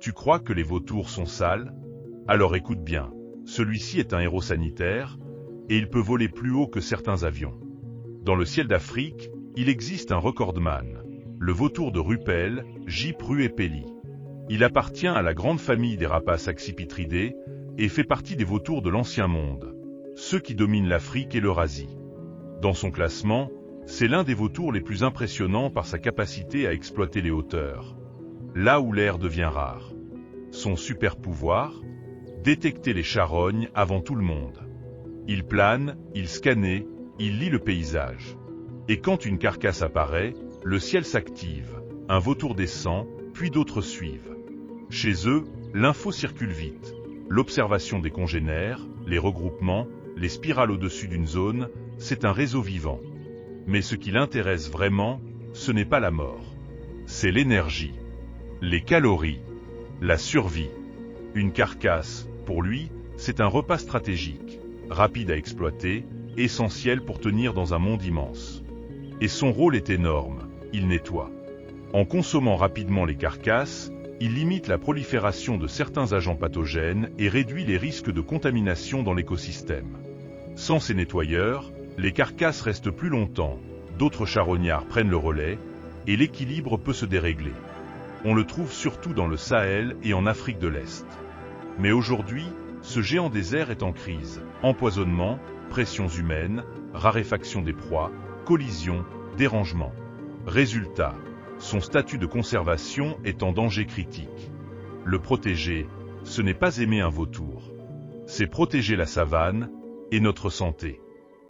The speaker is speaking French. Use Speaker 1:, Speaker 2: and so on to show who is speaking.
Speaker 1: Tu crois que les vautours sont sales? Alors écoute bien, celui-ci est un héros sanitaire, et il peut voler plus haut que certains avions. Dans le ciel d'Afrique, il existe un recordman, le vautour de Rupel, J. pruepeli. Il appartient à la grande famille des rapaces accipitridés et fait partie des vautours de l'Ancien Monde, ceux qui dominent l'Afrique et l'Eurasie. Dans son classement, c'est l'un des vautours les plus impressionnants par sa capacité à exploiter les hauteurs, là où l'air devient rare. Son super pouvoir? Détecter les charognes avant tout le monde. Il plane, il scanne, il lit le paysage. Et quand une carcasse apparaît, le ciel s'active, un vautour descend, puis d'autres suivent. Chez eux, l'info circule vite. L'observation des congénères, les regroupements, les spirales au-dessus d'une zone, c'est un réseau vivant. Mais ce qui l'intéresse vraiment, ce n'est pas la mort. C'est l'énergie, les calories, la survie. Une carcasse, pour lui, c'est un repas stratégique, rapide à exploiter, essentiel pour tenir dans un monde immense. Et son rôle est énorme, il nettoie. En consommant rapidement les carcasses, il limite la prolifération de certains agents pathogènes et réduit les risques de contamination dans l'écosystème. Sans ces nettoyeurs, les carcasses restent plus longtemps, d'autres charognards prennent le relais, et l'équilibre peut se dérégler. On le trouve surtout dans le Sahel et en Afrique de l'Est. Mais aujourd'hui, ce géant des airs est en crise. Empoisonnement, pressions humaines, raréfaction des proies, collisions, dérangements. Résultat, son statut de conservation est en danger critique. Le protéger, ce n'est pas aimer un vautour. C'est protéger la savane et notre santé.